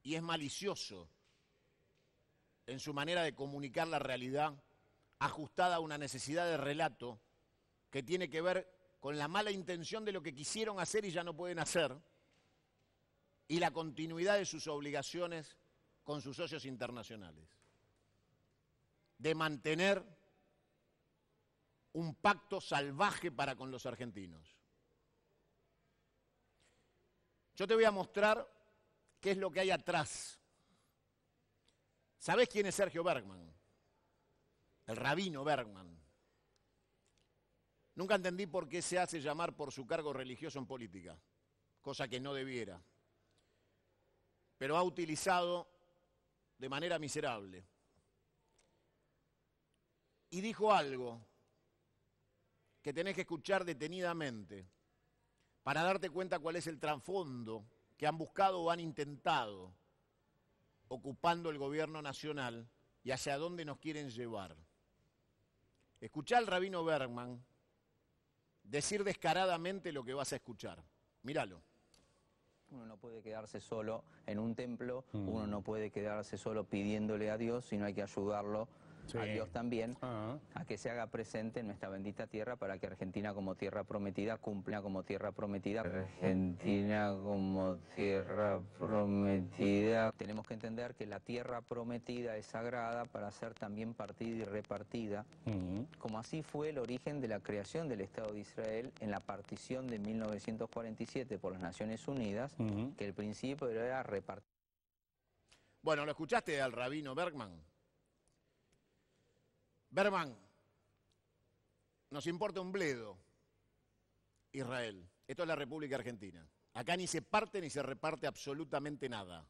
y es malicioso en su manera de comunicar la realidad ajustada a una necesidad de relato que tiene que ver con la mala intención de lo que quisieron hacer y ya no pueden hacer, y la continuidad de sus obligaciones con sus socios internacionales, de mantener un pacto salvaje para con los argentinos. Yo te voy a mostrar qué es lo que hay atrás. ¿Sabés quién es Sergio Bergman? El rabino Bergman. Nunca entendí por qué se hace llamar por su cargo religioso en política, cosa que no debiera. Pero ha utilizado de manera miserable. Y dijo algo que tenés que escuchar detenidamente para darte cuenta cuál es el trasfondo que han buscado o han intentado ocupando el gobierno nacional y hacia dónde nos quieren llevar. Escuchá al rabino Bergman decir descaradamente lo que vas a escuchar. Míralo. Uno no puede quedarse solo en un templo, uno no puede quedarse solo pidiéndole a Dios, sino hay que ayudarlo a Dios también, a que se haga presente en nuestra bendita tierra para que Argentina como tierra prometida cumpla como tierra prometida. Argentina como tierra prometida. Tenemos que entender que la tierra prometida es sagrada para ser también partida y repartida, como así fue el origen de la creación del Estado de Israel en la partición de 1947 por las Naciones Unidas, que el principio era repartir. Bueno, ¿lo escuchaste al rabino Bergman? Bergman, nos importa un bledo Israel. Esto es la República Argentina. Acá ni se parte ni se reparte absolutamente nada.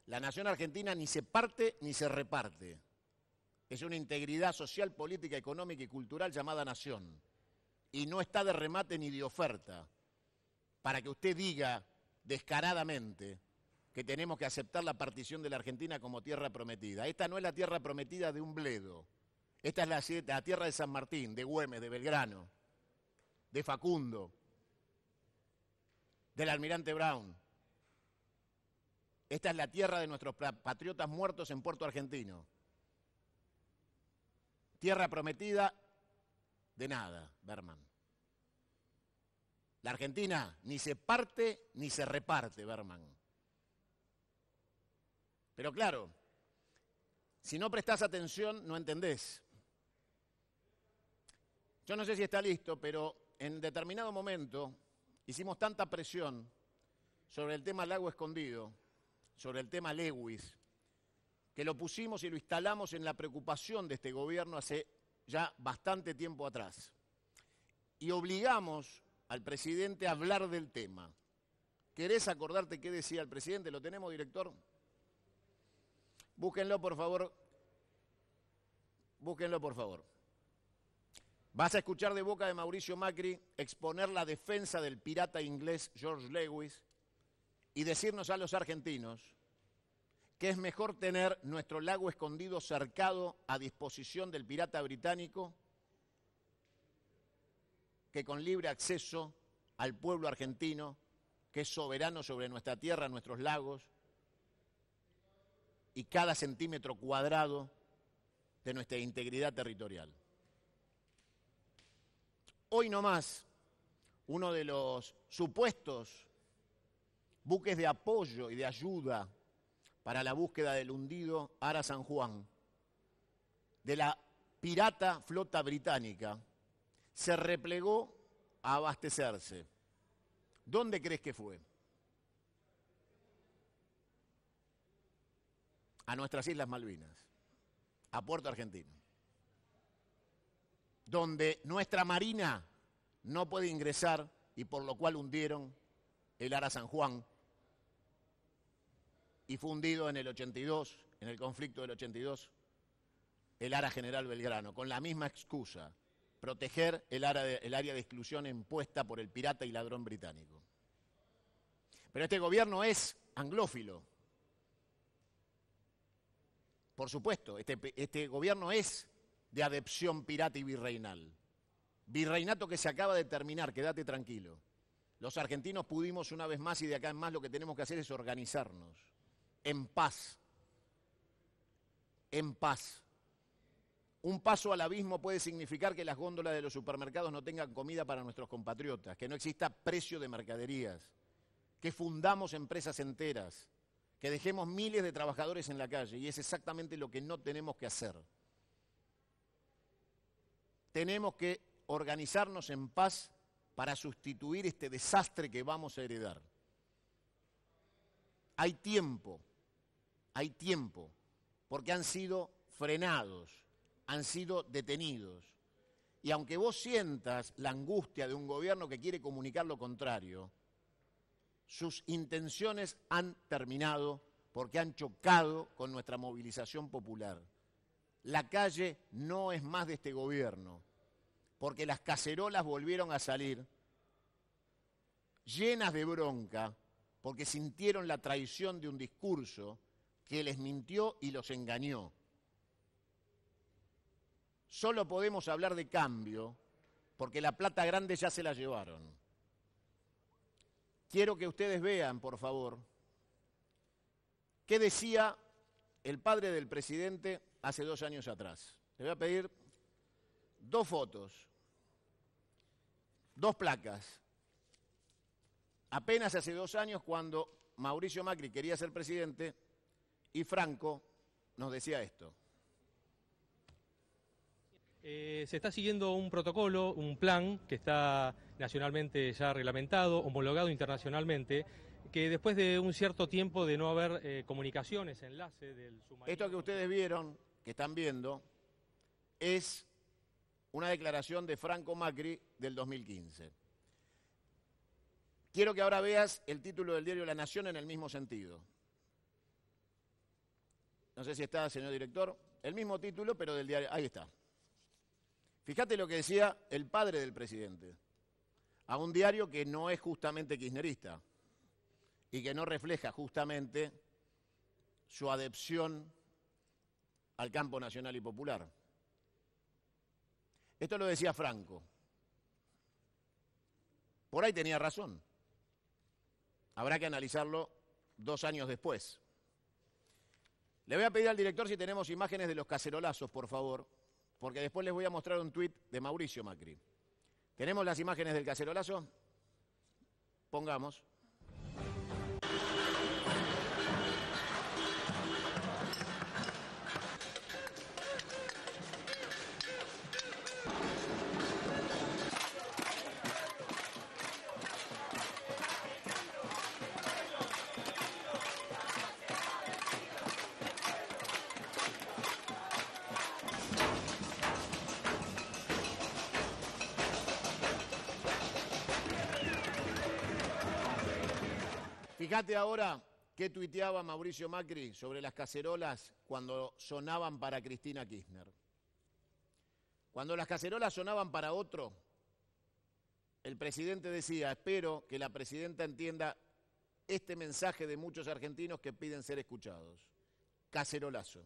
La nación argentina ni se parte ni se reparte. Es una integridad social, política, económica y cultural llamada nación. Y no está de remate ni de oferta para que usted diga descaradamente que tenemos que aceptar la partición de la Argentina como tierra prometida. Esta no es la tierra prometida de un bledo. Esta es la tierra de San Martín, de Güemes, de Belgrano, de Facundo, del almirante Brown. Esta es la tierra de nuestros patriotas muertos en Puerto Argentino. Tierra prometida de nada, Bergman. La Argentina ni se parte ni se reparte, Bergman. Pero claro, si no prestás atención, no entendés. Yo no sé si está listo, pero en determinado momento hicimos tanta presión sobre el tema Lago Escondido, sobre el tema Lewis, que lo pusimos y lo instalamos en la preocupación de este gobierno hace ya bastante tiempo atrás. Y obligamos al presidente a hablar del tema. ¿Querés acordarte qué decía el presidente? ¿Lo tenemos, director? Búsquenlo, por favor. Búsquenlo, por favor. Vas a escuchar de boca de Mauricio Macri exponer la defensa del pirata inglés George Lewis y decirnos a los argentinos que es mejor tener nuestro lago escondido cercado a disposición del pirata británico que con libre acceso al pueblo argentino, que es soberano sobre nuestra tierra, nuestros lagos, y cada centímetro cuadrado de nuestra integridad territorial. Hoy nomás, uno de los supuestos buques de apoyo y de ayuda para la búsqueda del hundido Ara San Juan, de la pirata flota británica, se replegó a abastecerse. ¿Dónde crees que fue? A nuestras Islas Malvinas, a Puerto Argentino, donde nuestra Marina no puede ingresar y por lo cual hundieron el Ara San Juan y fue hundido en el 82, en el conflicto del 82, el Ara General Belgrano, con la misma excusa, proteger el área de exclusión impuesta por el pirata y ladrón británico. Pero este gobierno es anglófilo. Por supuesto, este gobierno es de adepción pirata y virreinal. Virreinato que se acaba de terminar, quédate tranquilo. Los argentinos pudimos una vez más y de acá en más lo que tenemos que hacer es organizarnos. En paz. En paz. Un paso al abismo puede significar que las góndolas de los supermercados no tengan comida para nuestros compatriotas, que no exista precio de mercaderías, que fundamos empresas enteras, que dejemos miles de trabajadores en la calle, y es exactamente lo que no tenemos que hacer. Tenemos que organizarnos en paz para sustituir este desastre que vamos a heredar. Hay tiempo, porque han sido frenados, han sido detenidos. Y aunque vos sientas la angustia de un gobierno que quiere comunicar lo contrario, sus intenciones han terminado porque han chocado con nuestra movilización popular. La calle no es más de este gobierno, porque las cacerolas volvieron a salir llenas de bronca, porque sintieron la traición de un discurso que les mintió y los engañó. Solo podemos hablar de cambio porque la plata grande ya se la llevaron. Quiero que ustedes vean, por favor, qué decía el padre del presidente hace 2 años atrás. Le voy a pedir 2 fotos, 2 placas. Apenas hace 2 años cuando Mauricio Macri quería ser presidente y Franco nos decía esto. Se está siguiendo un protocolo, un plan que está nacionalmente ya reglamentado, homologado internacionalmente, que después de un cierto tiempo de no haber comunicaciones, enlace del submarino... Esto que ustedes vieron, que están viendo, es una declaración de Franco Macri del 2015. Quiero que ahora veas el título del diario La Nación en el mismo sentido. No sé si está, señor director, el mismo título, pero del diario... Ahí está. Fíjate lo que decía el padre del presidente, a un diario que no es justamente kirchnerista y que no refleja justamente su adhesión al campo nacional y popular. Esto lo decía Franco. Por ahí tenía razón. Habrá que analizarlo 2 años después. Le voy a pedir al director si tenemos imágenes de los cacerolazos, por favor, porque después les voy a mostrar un tuit de Mauricio Macri. ¿Tenemos las imágenes del cacerolazo? Pongamos. Fíjate ahora qué tuiteaba Mauricio Macri sobre las cacerolas cuando sonaban para Cristina Kirchner. Cuando las cacerolas sonaban para otro, el presidente decía, espero que la presidenta entienda este mensaje de muchos argentinos que piden ser escuchados. Cacerolazo.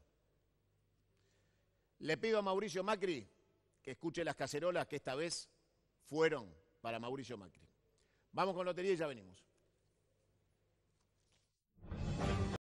Le pido a Mauricio Macri que escuche las cacerolas que esta vez fueron para Mauricio Macri. Vamos con lotería y ya venimos.